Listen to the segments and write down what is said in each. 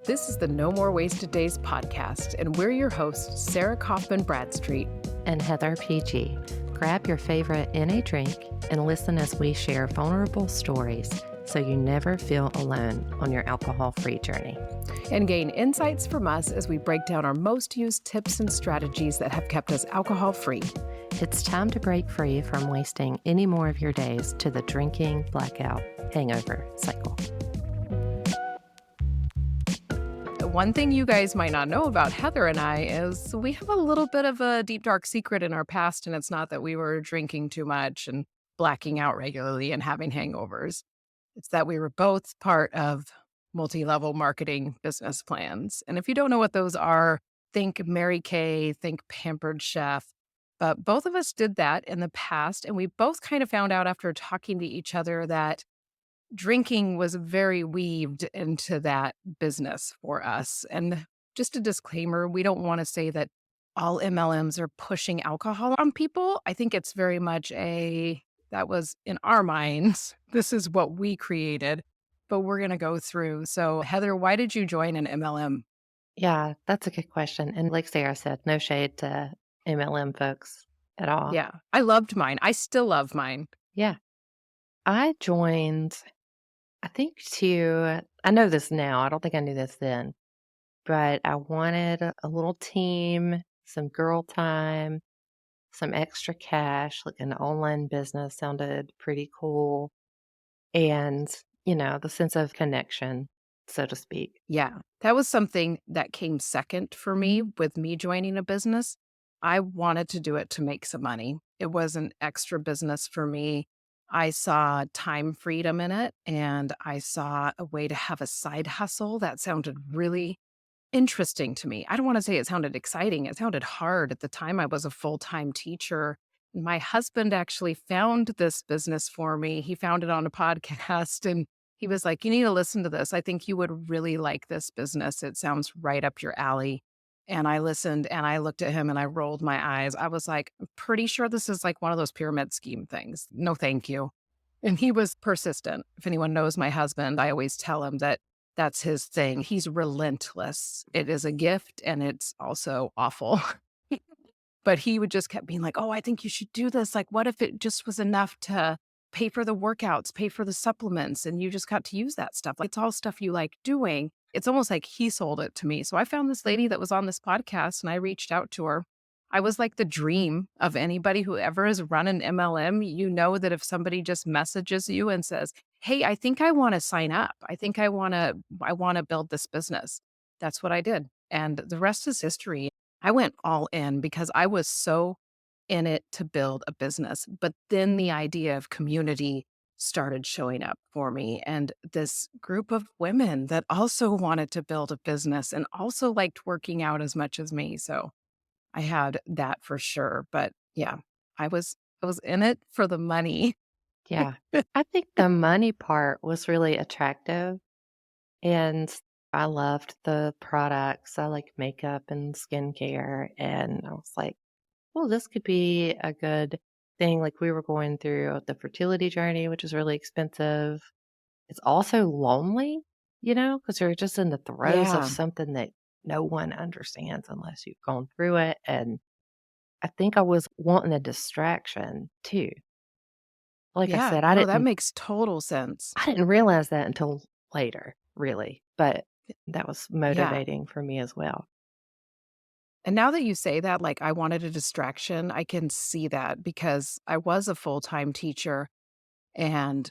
This is the No More Wasted Days podcast, and we're your hosts, Sara Kaufman-Bradstreet and Heather PG. Grab your favorite NA drink and listen as we share vulnerable stories so you never feel alone on your alcohol-free journey. And gain insights from us as we break down our most used tips and strategies that have kept us alcohol-free. It's time to break free from wasting any more of your days to the drinking, blackout, hangover cycle. One thing you guys might not know about Heather and I is we have a little bit of a deep, dark secret in our past, and it's not that we were drinking too much and blacking out regularly and having hangovers. It's that we were both part of multi-level marketing business plans. And if you don't know what those are, think Mary Kay, think Pampered Chef. But both of us did that in the past, and we both kind of found out after talking to each other that drinking was very weaved into that business for us. And just a disclaimer, we don't want to say that all MLMs are pushing alcohol on people. I think it's very much that was in our minds. This is what we created, but we're going to go through. So Heather, why did you join an MLM? Yeah, that's a good question. And like Sarah said, no shade to MLM folks at all. Yeah, I loved mine. I still love mine. Yeah. I joined, I know this now. I don't think I knew this then, but I wanted a little team, some girl time, some extra cash, like an online business sounded pretty cool. And, the sense of connection, so to speak. Yeah, that was something that came second for me with me joining a business. I wanted to do it to make some money. It was an extra business for me. I saw time freedom in it, and I saw a way to have a side hustle that sounded really interesting to me. I don't want to say it sounded exciting. It sounded hard. At the time, I was a full-time teacher. My husband actually found this business for me. He found it on a podcast, and he was like, "You need to listen to this. I think you would really like this business. It sounds right up your alley." And I listened and I looked at him and I rolled my eyes. I was like, "I'm pretty sure this is like one of those pyramid scheme things. No, thank you." And he was persistent. If anyone knows my husband, I always tell him that that's his thing. He's relentless. It is a gift and it's also awful. But he would just kept being like, "Oh, I think you should do this. Like, what if it just was enough to pay for the workouts, pay for the supplements, and you just got to use that stuff? Like, it's all stuff you like doing." It's almost like he sold it to me. So I found this lady that was on this podcast and I reached out to her. I was like the dream of anybody who ever has run an MLM. You know that if somebody just messages you and says, "Hey, I think I want to sign up. I want to build this business." That's what I did. And the rest is history. I went all in because I was so in it to build a business. But then the idea of community started showing up for me, and this group of women that also wanted to build a business and also liked working out as much as me. So I had that for sure. But yeah, I was in it for the money. Yeah. I think the money part was really attractive. And I loved the products. I like makeup and skincare. And I was like, well, this could be a good thing. Like we were going through the fertility journey, which is really expensive. It's also lonely, because you're just in the throes of Yeah. something that no one understands unless you've gone through it. And I think I was wanting a distraction too. Like I Yeah. said, No, that makes total sense. I didn't realize that until later, really, but that was Yeah. motivating for me as well. And now that you say that, like I wanted a distraction, I can see that because I was a full-time teacher and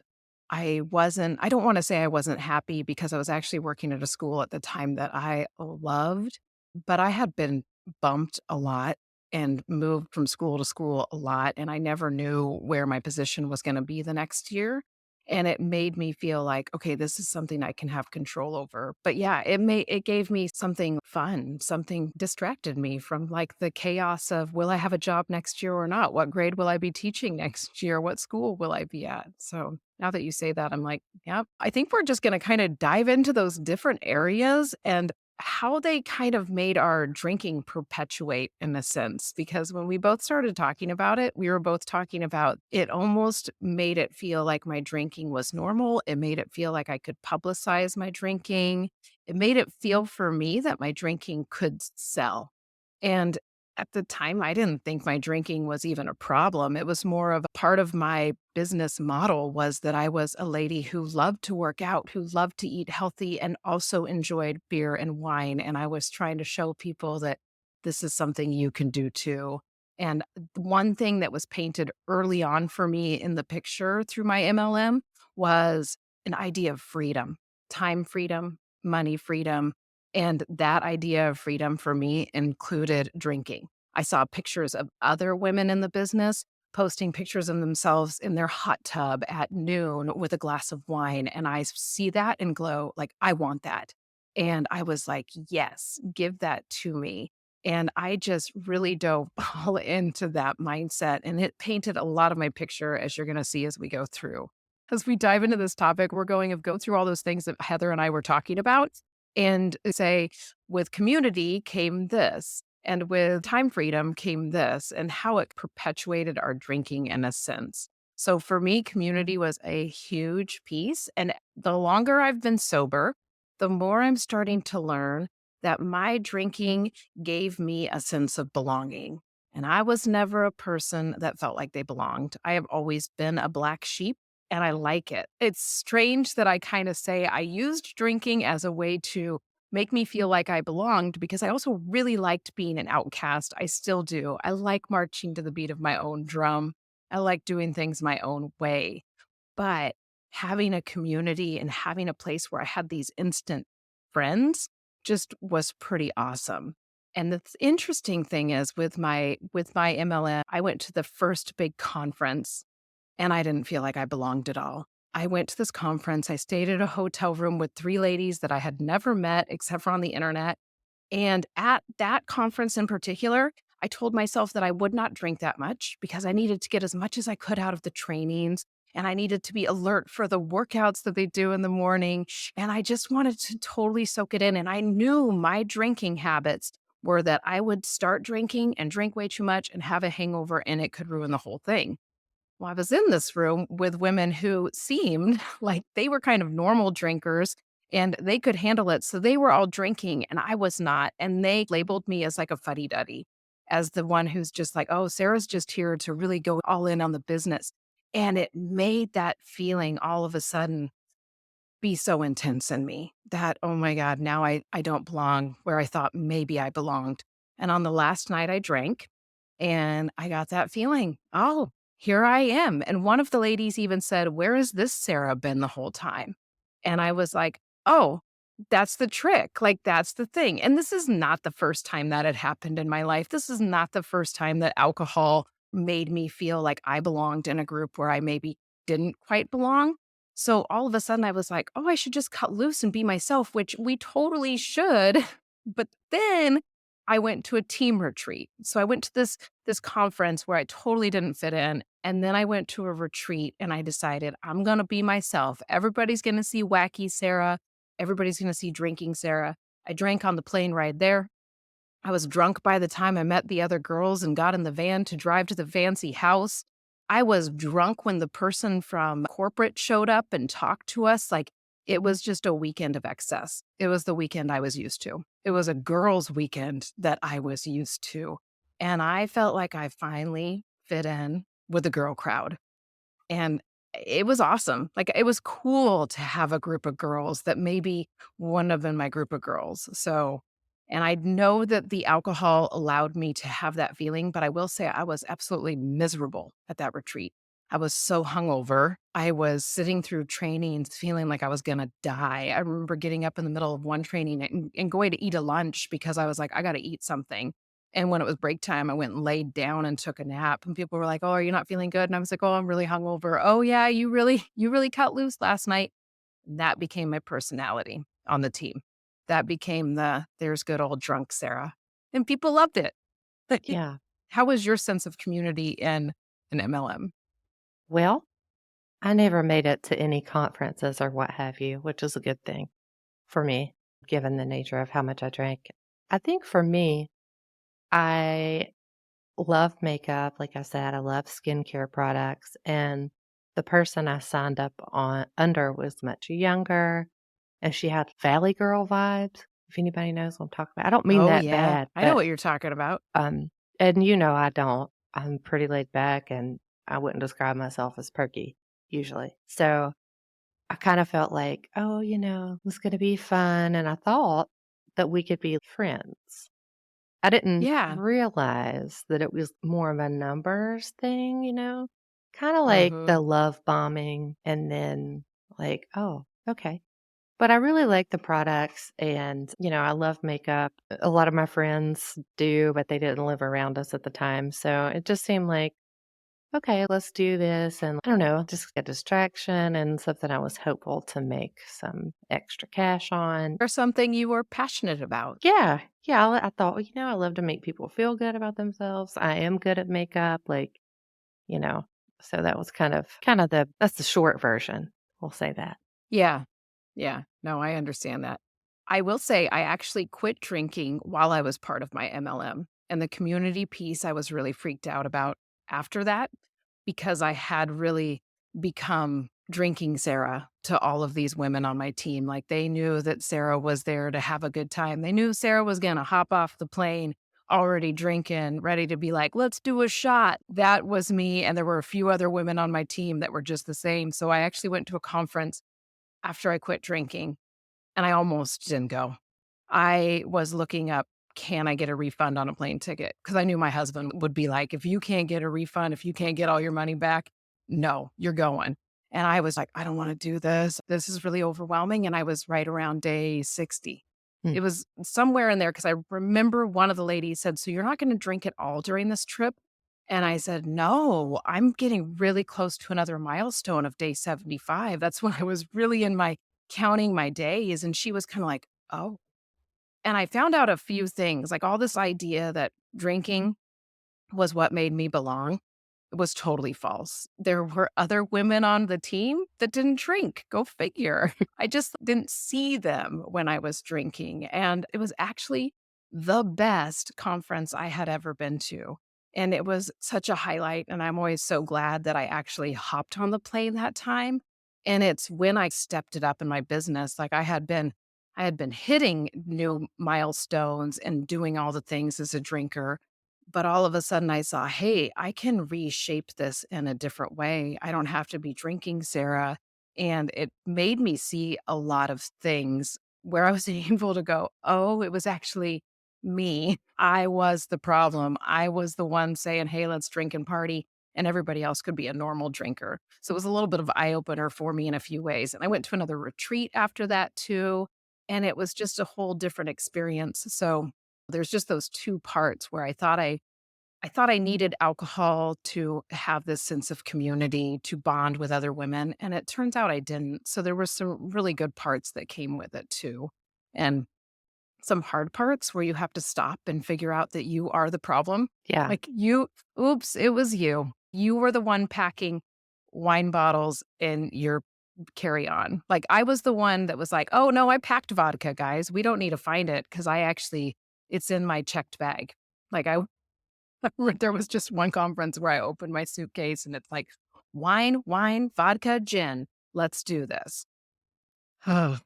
I don't want to say I wasn't happy because I was actually working at a school at the time that I loved, but I had been bumped a lot and moved from school to school a lot. And I never knew where my position was going to be the next year. And it made me feel like, okay, this is something I can have control over. But yeah, it gave me something fun, something distracted me from like the chaos of will I have a job next year or not? What grade will I be teaching next year? What school will I be at? So now that you say that, I'm like, yeah, I think we're just going to kind of dive into those different areas and how they kind of made our drinking perpetuate in a sense. Because when we both started talking about it, we were both talking about it almost made it feel like my drinking was normal. It made it feel like I could publicize my drinking. It made it feel for me that my drinking could sell. And at the time, I didn't think my drinking was even a problem. It was more of a part of my business model was that I was a lady who loved to work out, who loved to eat healthy, and also enjoyed beer and wine. And I was trying to show people that this is something you can do too. And one thing that was painted early on for me in the picture through my MLM was an idea of freedom, time freedom, money freedom. And that idea of freedom for me included drinking. I saw pictures of other women in the business posting pictures of themselves in their hot tub at noon with a glass of wine. And I see that and glow like, I want that. And I was like, yes, give that to me. And I just really dove all into that mindset. And it painted a lot of my picture, as you're going to see as we go through. As we dive into this topic, we're going to go through all those things that Heather and I were talking about and say, with community came this, and with time freedom came this, and how it perpetuated our drinking in a sense. So for me, community was a huge piece. And the longer I've been sober, the more I'm starting to learn that my drinking gave me a sense of belonging. And I was never a person that felt like they belonged. I have always been a black sheep and I like it. It's strange that I kind of say I used drinking as a way to make me feel like I belonged because I also really liked being an outcast. I still do. I like marching to the beat of my own drum. I like doing things my own way. But having a community and having a place where I had these instant friends just was pretty awesome. And the interesting thing is with my MLM, I went to the first big conference and I didn't feel like I belonged at all. I went to this conference. I stayed at a hotel room with 3 ladies that I had never met except for on the internet. And at that conference in particular, I told myself that I would not drink that much because I needed to get as much as I could out of the trainings. And I needed to be alert for the workouts that they do in the morning. And I just wanted to totally soak it in. And I knew my drinking habits were that I would start drinking and drink way too much and have a hangover, and it could ruin the whole thing. Well, I was in this room with women who seemed like they were kind of normal drinkers and they could handle it. So they were all drinking and I was not. And they labeled me as like a fuddy duddy, as the one who's just like, oh, Sarah's just here to really go all in on the business. And it made that feeling all of a sudden be so intense in me that, oh my God, now I don't belong where I thought maybe I belonged. And on the last night I drank and I got that feeling, oh, here I am. And one of the ladies even said, where has this Sarah been the whole time? And I was like, oh, that's the trick. Like, that's the thing. And this is not the first time that had happened in my life. This is not the first time that alcohol made me feel like I belonged in a group where I maybe didn't quite belong. So all of a sudden I was like, "Oh, I should just cut loose and be myself," which we totally should. But then I went to a team retreat. So I went to this conference where I totally didn't fit in, and then I went to a retreat and I decided I'm going to be myself. Everybody's going to see wacky Sarah. Everybody's going to see drinking Sarah. I drank on the plane ride there. I was drunk by the time I met the other girls and got in the van to drive to the fancy house. I was drunk when the person from corporate showed up and talked to us. Like, it was just a weekend of excess. It was the weekend I was used to. It was a girls' weekend that I was used to. And I felt like I finally fit in with the girl crowd. And it was awesome. Like, it was cool to have a group of girls that maybe wouldn't have been my group of girls. So, and I know that the alcohol allowed me to have that feeling, but I will say I was absolutely miserable at that retreat. I was so hungover. I was sitting through trainings feeling like I was going to die. I remember getting up in the middle of one training and going to eat a lunch because I was like, I got to eat something. And when it was break time, I went and laid down and took a nap. And people were like, "Oh, are you not feeling good?" And I was like, "Oh, I'm really hungover." "Oh, yeah, you really cut loose last night." That became my personality on the team. That became the there's good old drunk Sarah. And people loved it. But Yeah. how was your sense of community in an MLM? Well, I never made it to any conferences or what have you, which is a good thing for me, given the nature of how much I drank. I think for me, I love makeup. Like I said, I love skincare products. And the person I signed up on under was much younger. and she had Valley Girl vibes, if anybody knows what I'm talking about. I don't mean Oh, that yeah. bad, I know but, what you're talking about. um and I don't. I'm pretty laid back, and I wouldn't describe myself as perky usually. So, I kinda felt like, "Oh, it's gonna be fun," and I thought that we could be friends. I didn't Yeah. realize that it was more of a numbers thing, kinda like Mhm. the love bombing and then like, "Oh, okay." But I really like the products and, I love makeup. A lot of my friends do, but they didn't live around us at the time, so it just seemed like, "Okay, let's do this," and I don't know, just a distraction and something I was hopeful to make some extra cash on. Or something you were passionate about. Yeah. Yeah, I thought, well, I love to make people feel good about themselves. I am good at makeup, you know. So that was kind of that's the short version. We'll say that. Yeah. Yeah. No, I understand that. I will say I actually quit drinking while I was part of my MLM, and the community piece I was really freaked out about after that because I had really become drinking Sarah to all of these women on my team. Like, they knew that Sarah was there to have a good time. They knew Sarah was gonna hop off the plane already drinking, ready to be like, "Let's do a shot." That was me, and there were a few other women on my team that were just the same. So I actually went to a conference after I quit drinking, and I almost didn't go. I was looking up, can I get a refund on a plane ticket? Because I knew my husband would be like, if you can't get a refund, if you can't get all your money back, no, you're going. And I was like, I don't want to do this. This is really overwhelming. And I was right around day 60. Mm. It was somewhere in there because I remember one of the ladies said, so you're not going to drink at all during this trip? And I said, no, I'm getting really close to another milestone of day 75. That's when I was really in my counting my days. And she was kind of like, oh, and I found out a few things, like all this idea that drinking was what made me belong was totally false. There were other women on the team that didn't drink. Go figure. I just didn't see them when I was drinking. And it was actually the best conference I had ever been to. And it was such a highlight. And I'm always so glad that I actually hopped on the plane that time. And it's when I stepped it up in my business. Like, I had been hitting new milestones and doing all the things as a drinker, but all of a sudden I saw, hey, I can reshape this in a different way. I don't have to be drinking, Sarah. And it made me see a lot of things where I was able to go, oh, it was actually me. I was the problem. I was the one saying, hey, let's drink and party. And everybody else could be a normal drinker. So it was a little bit of eye opener for me in a few ways. And I went to another retreat after that too. And it was just a whole different experience. So there's just those two parts where I thought I needed alcohol to have this sense of community, to bond with other women, and it turns out I didn't. So there were some really good parts that came with it too, and some hard parts where you have to stop and figure out that you are the problem. Yeah. Like, oops, it was you. You were the one packing wine bottles in your carry-on. Like, I was the one that was like, "Oh, no, I packed vodka, guys. We don't need to find it because it's in my checked bag." Like, there was just one conference where I opened my suitcase and it's like, wine, vodka, gin. Let's do this." Oh,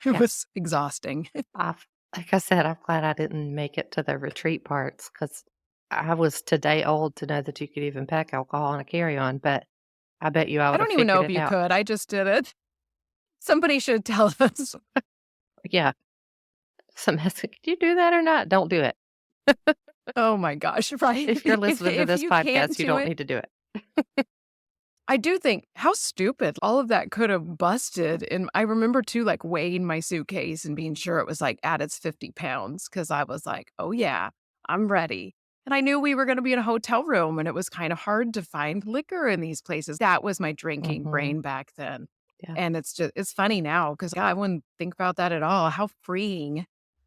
it Yeah. was exhausting. I've Like I said, I'm glad I didn't make it to the retreat parts because I was today old to know that you could even pack alcohol in a carry-on, but I bet you I I would have don't even know figured if it you out. could. I just did it. Somebody should tell us. Yeah. Some could you do that or not? Don't do it. Oh my gosh, right? If you're If listening to if this you can't podcast, you do don't it, need to do it. I do think how stupid all of that could have busted. And I remember too, like, weighing my suitcase and being sure it was like at its 50 pounds because I was like, oh yeah, I'm ready. And I knew we were going to be in a hotel room and it was kind of hard to find liquor in these places. That was my drinking Mhm. brain back then. Yeah. And it's funny now because I wouldn't think about that at all. How freeing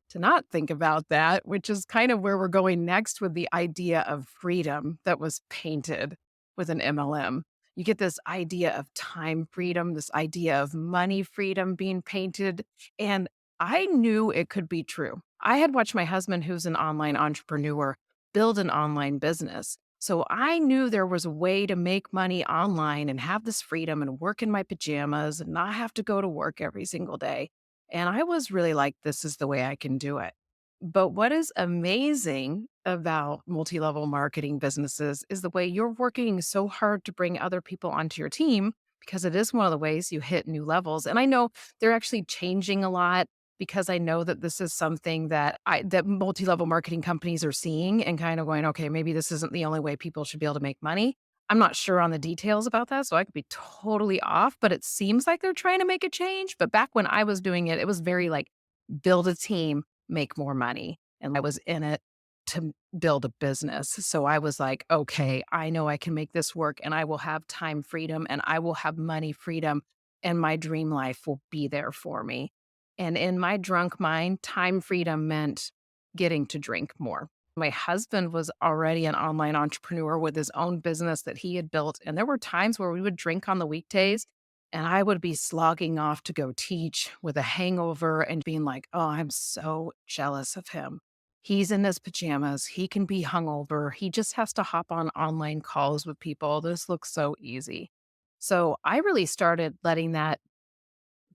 to not think about that, which is kind of where we're going next with the idea of freedom that was painted with an MLM. You get this idea of time freedom, this idea of money freedom being painted. And I knew it could be true. I had watched my husband, who's an online entrepreneur, build an online business. So I knew there was a way to make money online and have this freedom and work in my pajamas and not have to go to work every single day. And I was really like, this is the way I can do it. But what is amazing about multi level marketing businesses is the way you're working so hard to bring other people onto your team because it is one of the ways you hit new levels. And I know they're actually changing a lot because I know that this is something that multi level marketing companies are seeing and kind of going, okay, maybe this isn't the only way people should be able to make money. I'm not sure on the details about that, so I could be totally off, but it seems like they're trying to make a change. But back when I was doing it, it was very like build a team, make more money. And I was in it to build a business. So I was like, okay, I know I can make this work and I will have time freedom and I will have money freedom and my dream life will be there for me. And in my drunk mind, time freedom meant getting to drink more. My husband was already an online entrepreneur with his own business that he had built. And there were times where we would drink on the weekdays and I would be slogging off to go teach with a hangover and being like, oh, I'm so jealous of him. He's in his pajamas. He can be hungover. He just has to hop on online calls with people. This looks so easy. So I really started letting that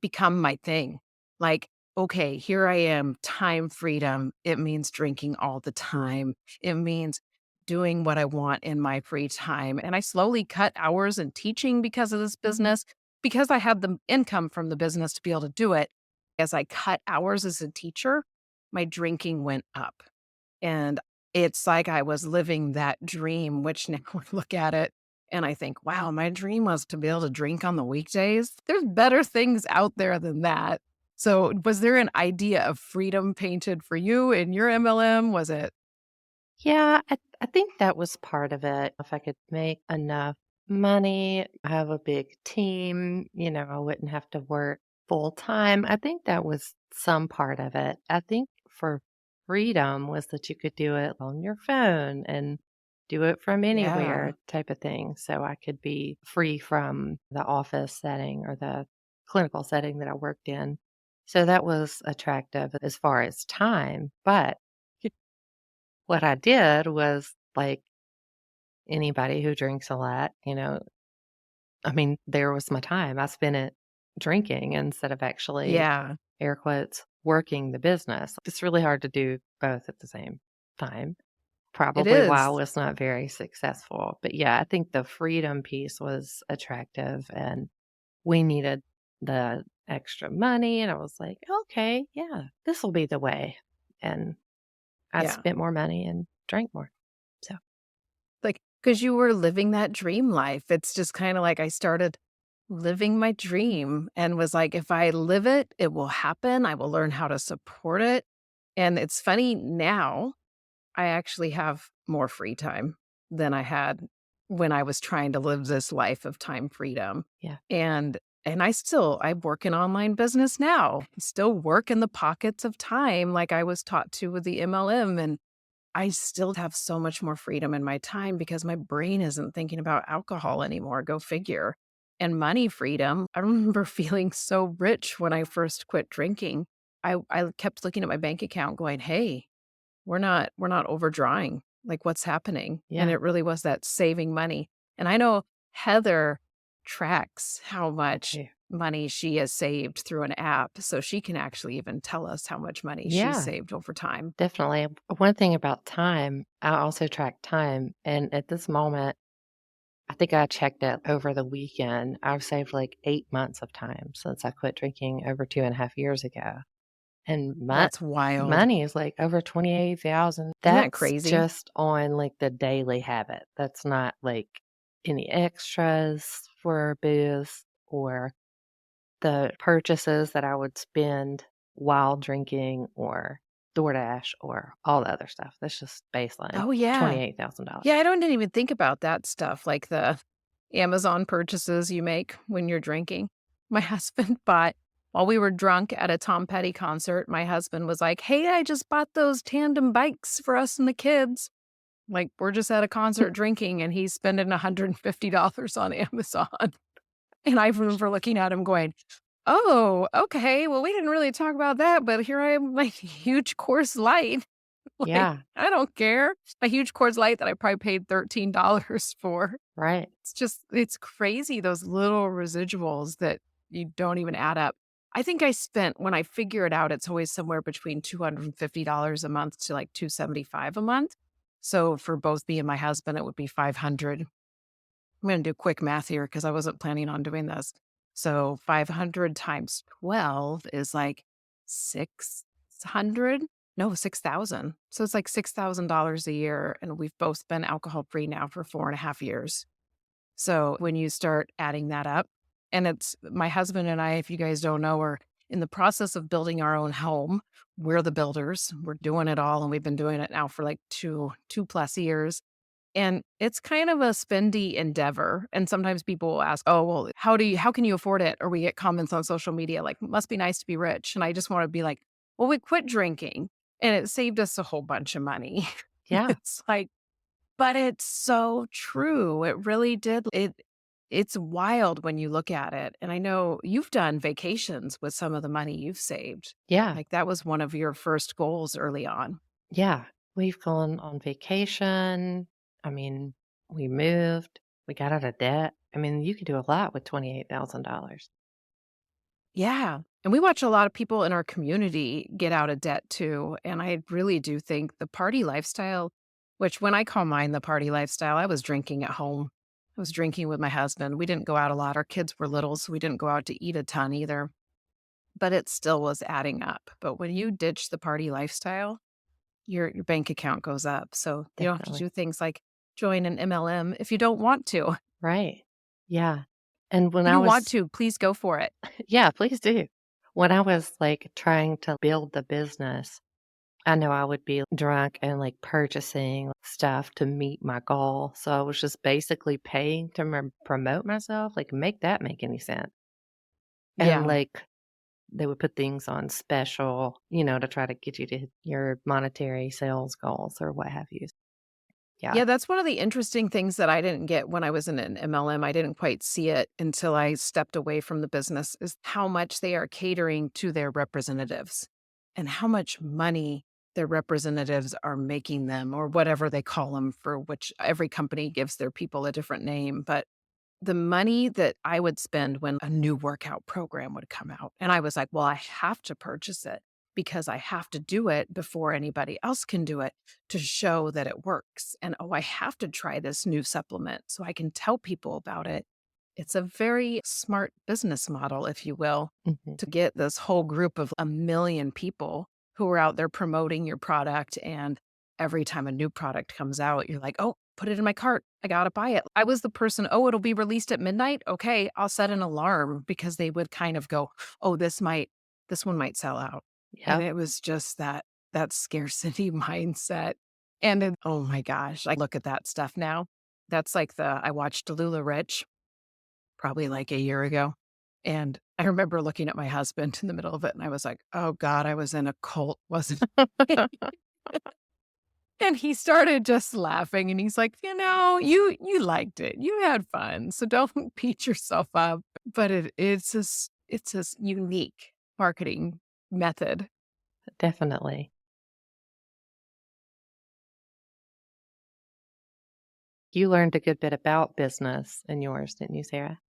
become my thing. Like, okay, here I am, time freedom. It means drinking all the time. It means doing what I want in my free time. And I slowly cut hours in teaching because of this business, because I had the income from the business to be able to do it. As I cut hours as a teacher, my drinking went up. And it's like I was living that dream, which now I look at it and I think, wow, my dream was to be able to drink on the weekdays. There's better things out there than that. So, was there an idea of freedom painted for you in your MLM? Was it? Yeah, I think that was part of it. If I could make enough money, have a big team, I wouldn't have to work full time. I think that was some part of it. I think for freedom was that you could do it on your phone and do it from Yeah, anywhere type of thing. So I could be free from the office setting or the clinical setting that I worked in. So that was attractive as far as time. But what I did was, like anybody who drinks a lot, I mean, there was my time. I spent it drinking instead of actually, yeah, air quotes, working the business. It's really hard to do both at the same time. it Probably why I is. was not very successful. But yeah, I think the freedom piece was attractive and we needed the extra money. And I was like, okay, yeah, this will be the way. And I Yeah. spent more money and drank more. So, Like, because you were living that dream life. It's just kind of like I started living my dream and was like, if I live it, it will happen. I will learn how to support it. And it's funny now I actually have more free time than I had when I was trying to live this life of time freedom. yeah. And I work in online business now. I still work in the pockets of time like I was taught to with the MLM and I still have so much more freedom in my time because my brain isn't thinking about alcohol anymore, go figure. And money freedom, I remember feeling so rich when I first quit drinking. I kept looking at my bank account going, "Hey, we're not overdrawing. Like, what's happening?" And Yeah. it really was that saving money. And I know Heather tracks how much Yeah. money she has saved through an app, so she can actually even tell us how much money she's Yeah, saved over time. definitely. One thing about time, I also track time. And at this moment, I think I checked it over the weekend. I've saved like 8 months of time since I quit drinking over 2.5 years ago. And That's wild. money is like over 28,000. Isn't that That's crazy? just on like the daily habit. That's not like any extras for booze or the purchases that I would spend while drinking or DoorDash or all the other stuff. That's just baseline Oh, yeah. $28,000. Yeah, I don't even think about that stuff, like the Amazon purchases you make when you're drinking. My husband bought while we were drunk at a Tom Petty concert, my husband was like, "Hey, I just bought those tandem bikes for us and the kids." Like, we're just at a concert drinking, and he's spending $150 on Amazon. And I remember looking at him going, "Oh, okay. Well, we didn't really talk about that, but here I am, like, huge course light." Like, Yeah, I don't care. A huge Coors Light that I probably paid $13 for. right. It's crazy those little residuals that you don't even add up. I think I spent, when I figure it out, it's always somewhere between $250 a month to like 275 a month. So for both me and my husband, it would be 500. I'm going to do quick math here because I wasn't planning on doing this. So 500 times 12 is like 600. No, 6,000. So it's like $6,000 a year. And we've both been alcohol free now for 4.5 years. So when you start adding that up, and it's my husband and I, if you guys don't know, are in the process of building our own home. We're the builders. We're doing it all. And we've been doing it now for like two plus years. And it's kind of a spendy endeavor. And sometimes people will ask, oh, well, how can you afford it? Or we get comments on social media like, must be nice to be rich. And I just want to be like, well, we quit drinking and it saved us a whole bunch of money. Yeah. It's like, but it's so true. It really did. It's wild when you look at it. And I know you've done vacations with some of the money you've saved. Yeah. Like that was one of your first goals early on. Yeah. We've gone on vacation. I mean, we moved, we got out of debt. I mean, you could do a lot with $28,000. Yeah. And we watch a lot of people in our community get out of debt too. And I really do think the party lifestyle, which when I call mine the party lifestyle, I was drinking at home. I was drinking with my husband. We didn't go out a lot. Our kids were little, so we didn't go out to eat a ton either, but it still was adding up. But when you ditch the party lifestyle, your bank account goes up. So you don't have to Definitely. do things like join an MLM if you don't want to. Right. Yeah. And when If I you want was to, please go for it. yeah, please do. When I was, like, trying to build the business, I know I would be drunk and, like, purchasing stuff to meet my goal, so I was just basically paying to promote myself, like, make that make any sense? And, Yeah. like, they would put things on special, to try to get you to hit your monetary sales goals or what have you. Yeah. Yeah, that's one of the interesting things that I didn't get when I was in an MLM. I didn't quite see it until I stepped away from the business, is how much they are catering to their representatives and how much money their representatives are making them, or whatever they call them, for which every company gives their people a different name. But the money that I would spend when a new workout program would come out, and I was like, well, I have to purchase it because I have to do it before anybody else can do it to show that it works. And oh, I have to try this new supplement so I can tell people about it. It's a very smart business model, if you will, Mhm. to get this whole group of 1 million people who are out there promoting your product. And every time a new product comes out, you're like, oh, put it in my cart. I got to buy it. I was the person, oh, it'll be released at midnight. Okay, I'll set an alarm, because they would kind of go, oh, this one might sell out. And Yep. it was just that scarcity mindset. And then, oh my gosh, I look at that stuff now. That's like I watched Delula Rich probably like a year ago. And I remember looking at my husband in the middle of it and I was like, oh God, I was in a cult, wasn't I? And he started just laughing and he's like, you liked it. You had fun. So don't beat yourself up. But it's a unique marketing method. Definitely. You learned a good bit about business in yours, didn't you, Sarah?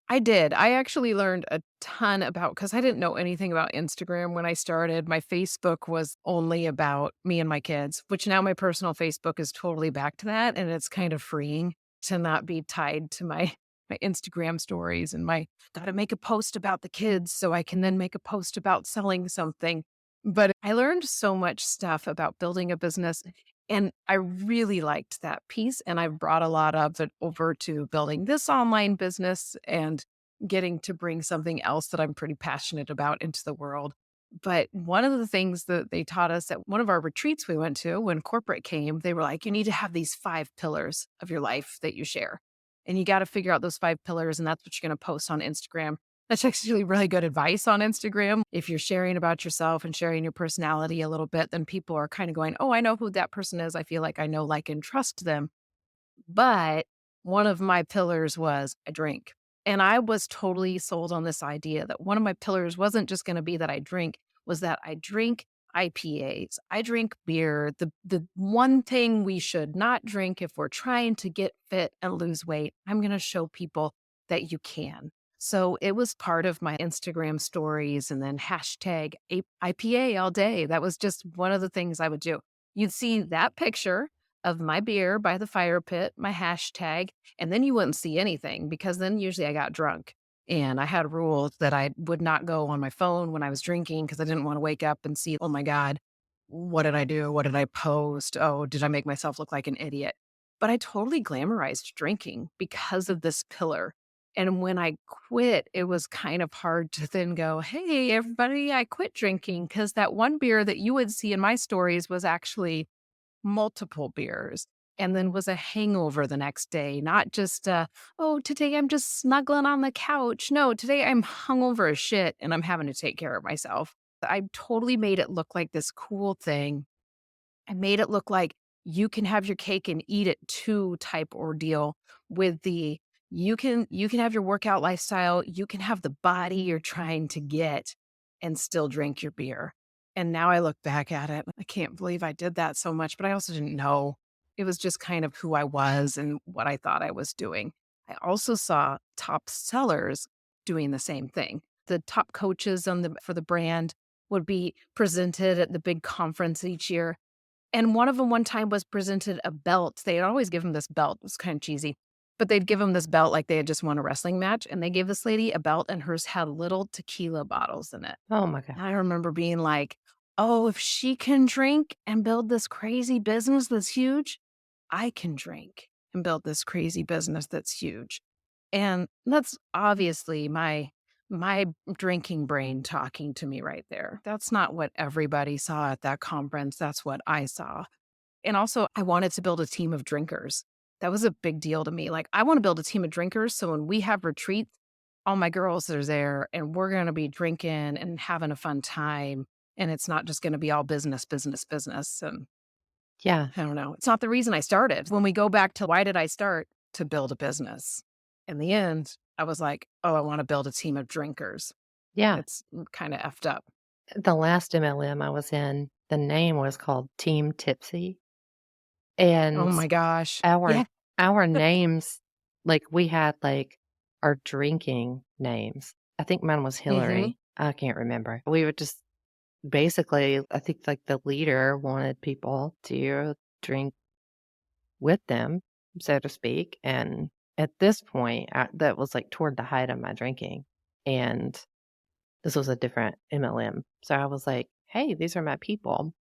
I did. I actually learned a ton about, because I didn't know anything about Instagram when I started. My Facebook was only about me and my kids, which now my personal Facebook is totally back to that. And it's kind of freeing to not be tied to my Instagram stories and my gotta make a post about the kids so I can then make a post about selling something. But I learned so much stuff about building a business, and I really liked that piece, and I've brought a lot of it over to building this online business and getting to bring something else that I'm pretty passionate about into the world. But one of the things that they taught us at one of our retreats we went to when corporate came, they were like, you need to have these 5 pillars of your life that you share. And you got to figure out those 5 pillars, and that's what you're going to post on Instagram. That's actually really good advice on Instagram. If you're sharing about yourself and sharing your personality a little bit, then people are kind of going, oh, I know who that person is. I feel like I know, like, and trust them. But one of my pillars was I drink. And I was totally sold on this idea that one of my pillars wasn't just going to be that I drink, was that I drink IPAs. I drink beer. The one thing we should not drink if we're trying to get fit and lose weight, I'm going to show people that you can. So it was part of my Instagram stories and then hashtag IPA all day. That was just one of the things I would do. You'd see that picture of my beer by the fire pit, my hashtag, and then you wouldn't see anything because then usually I got drunk. And I had rules that I would not go on my phone when I was drinking because I didn't want to wake up and see, oh my God, what did I do? What did I post? Oh, did I make myself look like an idiot? But I totally glamorized drinking because of this pillar. And when I quit, it was kind of hard to then go, hey, everybody, I quit drinking because that one beer that you would see in my stories was actually multiple beers and then was a hangover the next day, not just, oh, today I'm just snuggling on the couch. No, today I'm hungover as shit and I'm having to take care of myself. I totally made it look like this cool thing. I made it look like you can have your cake and eat it too type ordeal with the you can have your workout lifestyle, you can have the body you're trying to get and still drink your beer. And now I look back at it, I can't believe I did that so much, but I also didn't know. It was just kind of who I was and what I thought I was doing. I also saw top sellers doing the same thing. The top coaches on the for the brand would be presented at the big conference each year, and one of them one time was presented a belt. They'd always give him this belt. It was kind of cheesy, but they'd give him this belt like they had just won a wrestling match, and they gave this lady a belt, and hers had little tequila bottles in it. Oh my god. And I remember being like, "Oh, if she can drink and build this crazy business that's huge, I can drink and build this crazy business that's huge." And that's obviously my drinking brain talking to me right there. That's not what everybody saw at that conference, that's what I saw. And also, I wanted to build a team of drinkers. That was a big deal to me. Like, I wanna build a team of drinkers, so when we have retreats, all my girls are there, and we're gonna be drinking and having a fun time, and it's not just gonna be all business, business, business, and Yeah. I don't know. It's not the reason I started. When we go back to why did I start? To build a business. In the end, I was like, "Oh, I wanna build a team of drinkers." Yeah. It's kinda effed up. The last MLM I was in, the name was called Team Tipsy, and Oh my gosh. our Yeah. our names, like, we had, like, our drinking names. I think mine was Mhm. Hillary. I can't remember. We would just basically, I think, like, the leader wanted people to drink with them, so to speak, and at this point, that was, like, toward the height of my drinking, and this was a different MLM. So I was like, "Hey, these are my people."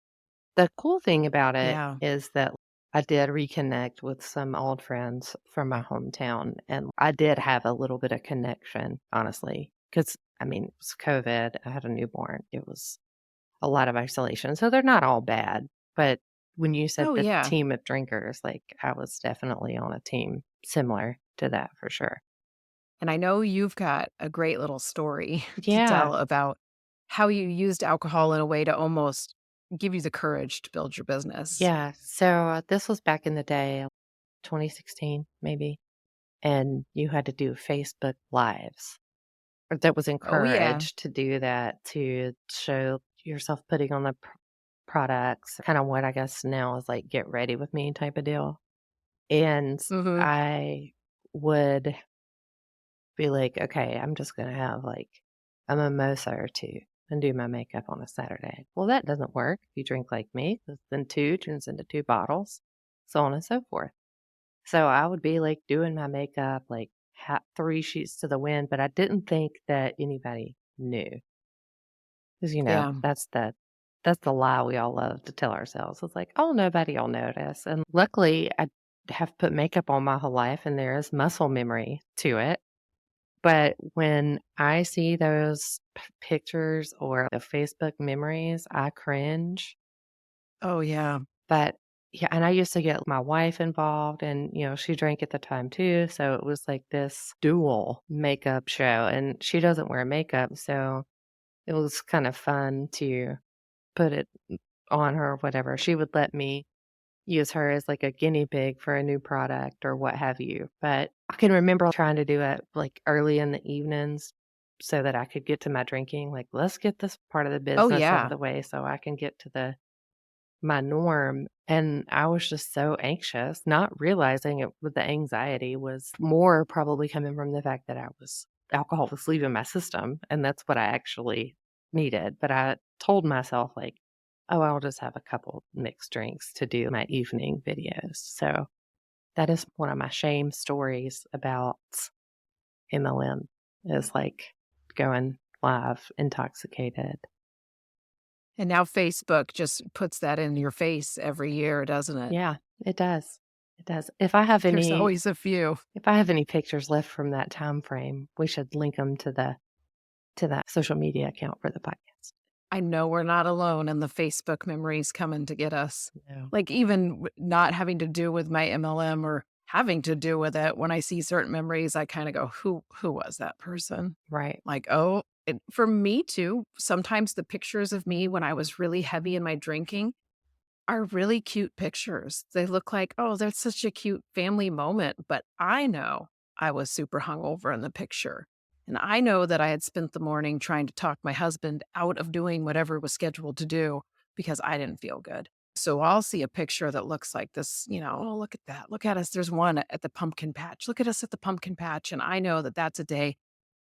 The cool thing about it Yeah. is that I did reconnect with some old friends from my hometown, and I did have a little bit of connection, honestly, because I mean, it was COVID, I had a newborn, it was a lot of isolation, so they're not all bad, but when you said Oh, the yeah. team of drinkers, like, I was definitely on a team similar to that for sure. And I know you've got a great little story to Yeah, tell about how you used alcohol in a way to almost give you the courage to build your business. yeah, so, this was back in the day, 2016, maybe, and you had to do Facebook Lives. Or that was Oh, yeah. encouraged to do that to show yourself putting on the products, kind of what I guess now is like get ready with me type of deal. And Mhm. I would be like, okay, I'm just going to have like a mimosa or two and do my makeup on a Saturday. Well, that doesn't work if you drink like me, 'cause then two turns into two bottles, so on and so forth. So I would be like doing my makeup, like three sheets to the wind, but I didn't think that anybody knew. Because, Yeah. that's the lie we all love to tell ourselves. It's like, "Oh, nobody'll notice." And luckily, I have put makeup on my whole life, and there is muscle memory to it. But when I see those pictures or the Facebook memories, I cringe. Oh, yeah. But yeah, and I used to get my wife involved, and, she drank at the time too, so it was like this dual makeup show, and she doesn't wear makeup, so it was kind of fun to put it on her or whatever. She would let me use her as like a guinea pig for a new product or what have you. But I can remember trying to do it like early in the evenings so that I could get to my drinking. Like, let's get this part of the Oh, business out of yeah. the way so I can get to the my norm. And I was just so anxious, not realizing it with the anxiety was more probably coming from the fact that I was alcohol was leaving my system, and that's what I actually needed. But I told myself, like, oh, I'll just have a couple mixed drinks to do my evening videos. So that is one of my shame stories about MLM is like going live intoxicated. And now Facebook just puts that in your face every year, doesn't it? Yeah, it does. It does. If I have There's any always a few. if I have any pictures left from that time frame, we should link them to that social media account for the podcast. I know we're not alone in the Facebook memories coming to get us. No. Like, even not having to do with my MLM or having to do with it, when I see certain memories, I kinda go, "Who was that person?" Right. Like, oh, for me too, sometimes the pictures of me when I was really heavy in my drinking are really cute pictures. They look like, "Oh, that's such a cute family moment," but I know I was super hungover in the picture, and I know that I had spent the morning trying to talk my husband out of doing whatever was scheduled to do because I didn't feel good. So I'll see a picture that looks like this, "Oh, look at that. Look at us. There's one at the pumpkin patch. Look at us at the pumpkin patch," and I know that that's a day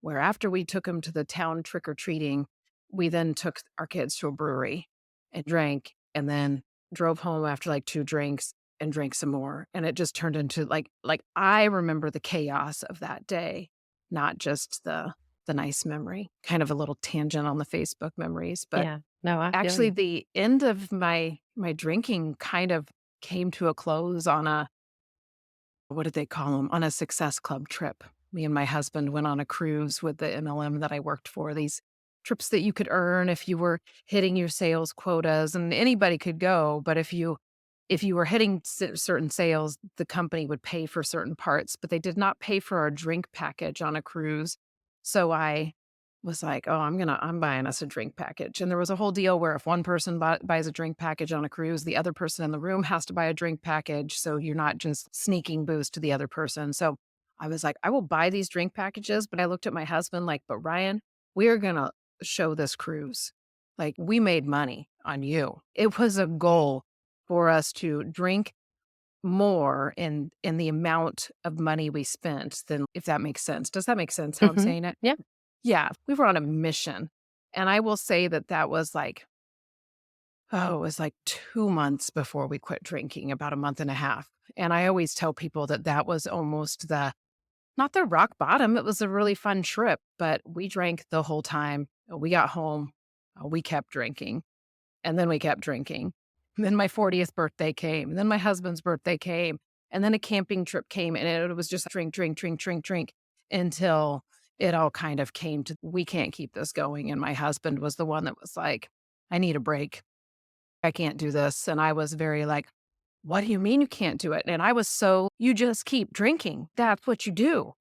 where after we took him to the town trick or treating, we then took our kids to a brewery and drank and then drove home after like 2 drinks and drank some more. And it just turned into like I remember the chaos of that day, not just the nice memory. Kind of a little tangent on the Facebook memories, but Yeah. No, I feel actually you. the end of my drinking kind of came to a close on a what did they call them? On a Success Club trip. Me and my husband went on a cruise with the MLM that I worked for, these trips that you could earn if you were hitting your sales quotas, and anybody could go, but if you were hitting certain sales, the company would pay for certain parts, but they did not pay for our drink package on a cruise. So I was like, "Oh, I'm buying us a drink package." And there was a whole deal where if one person buys a drink package on a cruise, the other person in the room has to buy a drink package, so you're not just sneaking booze to the other person. So I was like, "I will buy these drink packages," but I looked at my husband like, "But Ryan, we're gonna show this cruise. Like, we made money on you." It was a goal for us to drink more in the amount of money we spent than if that makes sense. Does that make sense how I'm Mhm. saying it? Yeah. Yeah, we were on a mission, and I will say that that was like it was like 2 months before we quit drinking, about a month and a half, and I always tell people that that was almost the not the rock bottom, it was a really fun trip, but we drank the whole time. We got home, we kept drinking. And then we kept drinking. Then my 40th birthday came, and then my husband's birthday came, and then a camping trip came, and it was just drink, drink, drink, drink, drink until it all kind of came to, "We can't keep this going," and my husband was the one that was like, "I need a break. I can't do this," and I was very like, "What do you mean you can't do it?" And I was so, "You just keep drinking. That's what you do."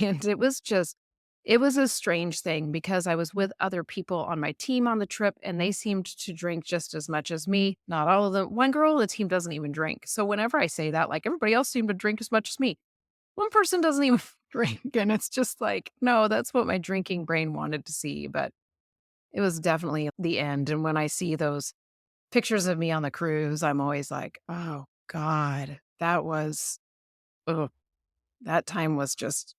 And it was a strange thing because I was with other people on my team on the trip and they seemed to drink just as much as me. Not all of them. One girl on the team doesn't even drink. So whenever I say that, like everybody else seemed to drink as much as me. One person doesn't even drink. And it's just like, no, that's what my drinking brain wanted to see. But it was definitely the end. And when I see those pictures of me on the cruise, I'm always like, oh God, that was, ugh, that time was just,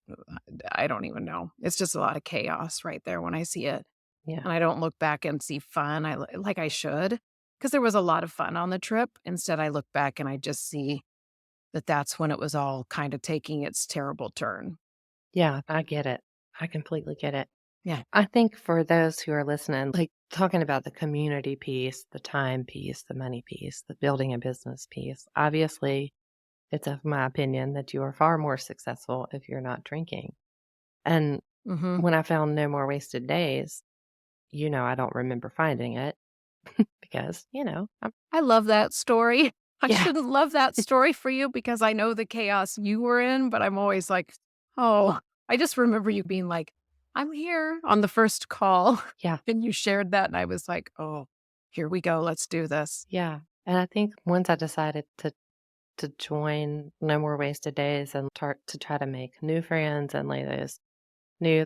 I don't even know. It's just a lot of chaos right there when I see it. Yeah. And I don't look back and see fun. Like I should, because there was a lot of fun on the trip. Instead, I look back and I just see that that's when it was all kind of taking its terrible turn. Yeah, I get it. I completely get it. Yeah. I think for those who are listening, like talking about the community piece, the time piece, the money piece, the building a business piece, obviously, it's of my opinion that you are far more successful if you're not drinking. And Hmm. when I found No More Wasted Days, I don't remember finding it because, I love that story. I yeah, shouldn't love that story for you because I know the chaos you were in, but I'm always like, oh, I just remember you being like, "I'm here" on the first call. yeah, And you shared that. And I was like, oh, here we go. Let's do this. yeah. And I think once I decided to join No More Wasted Days and start to try to make new friends and lay those new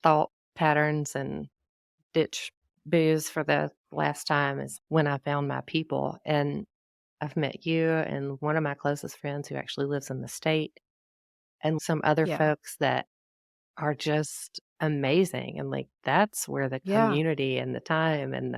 thought patterns and ditch booze for the last time is when I found my people. And I've met you and one of my closest friends who actually lives in the state and some other Yeah. folks that are just amazing, and, like, that's where the Yeah. community and the time and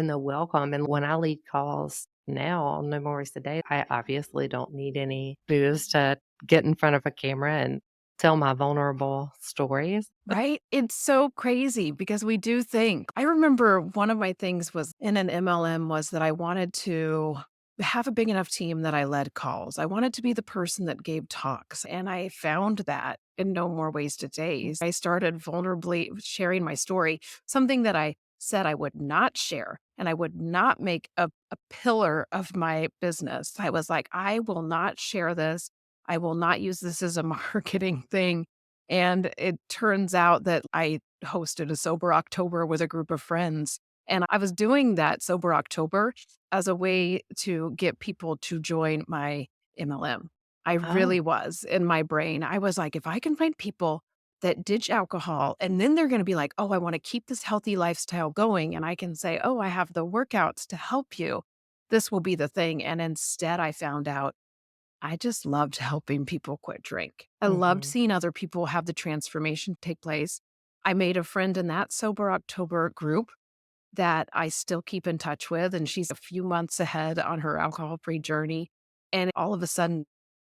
the welcome, and when I lead calls now on No More Waste a Day, I obviously don't need any booze to get in front of a camera and tell my vulnerable stories. Right? It's so crazy because we do think I remember one of my things was in an MLM was that I wanted to have a big enough team that I led calls. I wanted to be the person that gave talks, and I found that in No More Wasted Days. I started vulnerably sharing my story, something that I said I would not share and I would not make a pillar of my business. I was like, I will not share this. I will not use this as a marketing thing, and it turns out that I hosted a Sober October with a group of friends. And I was doing that Sober October as a way to get people to join my MLM. I really Oh, was in my brain. I was like, if I can find people that ditch alcohol and then they're going to be like, oh, I want to keep this healthy lifestyle going. And I can say, oh, I have the workouts to help you. This will be the thing. And instead, I found out I just loved helping people quit drink. I loved mhm. seeing other people have the transformation take place. I made a friend in that Sober October group that I still keep in touch with, and she's a few months ahead on her alcohol-free journey, and all of a sudden,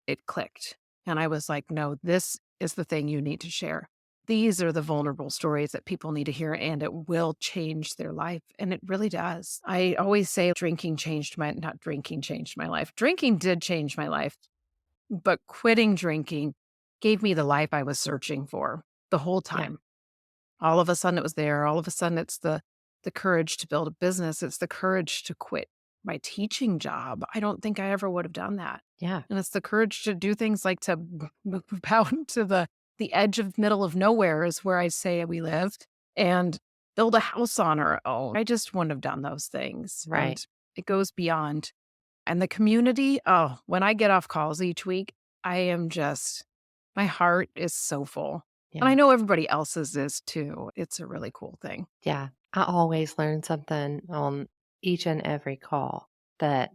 it clicked, and I was like, "No, this is the thing you need to share. These are the vulnerable stories that people need to hear, and it will change their life," and it really does. I always say drinking changed my not drinking changed my life. Drinking did change my life, but quitting drinking gave me the life I was searching for the whole Yeah, time. All of a sudden it was there. All of a sudden it's the courage to build a business. It's the courage to quit my teaching job. I don't think I ever would have done that. yeah, And it's the courage to do things like to move out to the edge of middle of nowhere is where I say we lived and build a house on our own. I just wouldn't have done those things. right. And it goes beyond. And the community, oh, when I get off calls each week, I am just my heart is so full. And I Yeah, know everybody else's is too. It's a really cool thing. yeah. I always learn something on each and every call that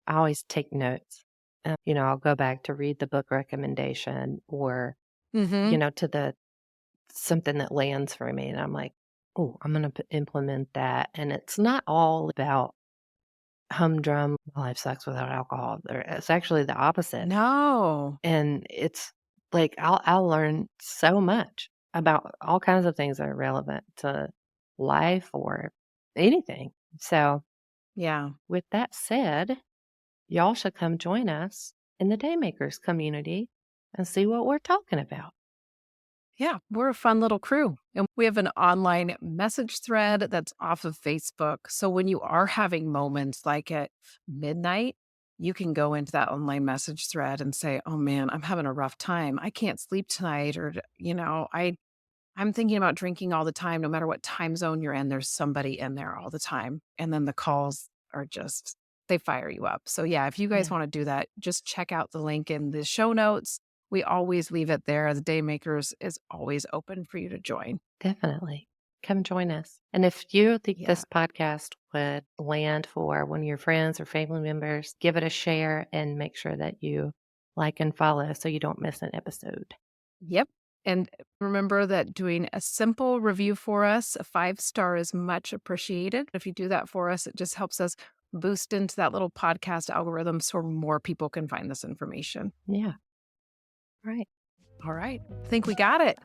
I always take notes. I'll go back to read the book recommendation or, Mhm. to the something that lands for me, and I'm like, "Oh, I'm gonna implement that." And it's not all about humdrum, "Life sucks without alcohol." It's actually the opposite. No. And it's like I'll learn so much about all kinds of things that are relevant to life or anything. So, Yeah. with that said, y'all should come join us in the Daymakers community and see what we're talking about. Yeah, we're a fun little crew. And we have an online message thread that's off of Facebook. So when you are having moments like at midnight, you can go into that online message thread and say, "Oh man, I'm having a rough time. I can't sleep tonight," or I'm thinking about drinking all the time, no matter what time zone you're in, there's somebody in there all the time. And then the calls are just, they fire you up. So, yeah, if you guys Yeah, want to do that, just check out the link in the show notes. We always leave it there. The Daymakers is always open for you to join. definitely. Come join us. And if you think Yeah. this podcast would land for one of your friends or family members, give it a share and make sure that you like and follow so you don't miss an episode. Yep. And remember that doing a simple review for us, a 5-star is much appreciated. If you do that for us, it just helps us boost into that little podcast algorithm so more people can find this information. Yeah. Right. All right. I think we got it.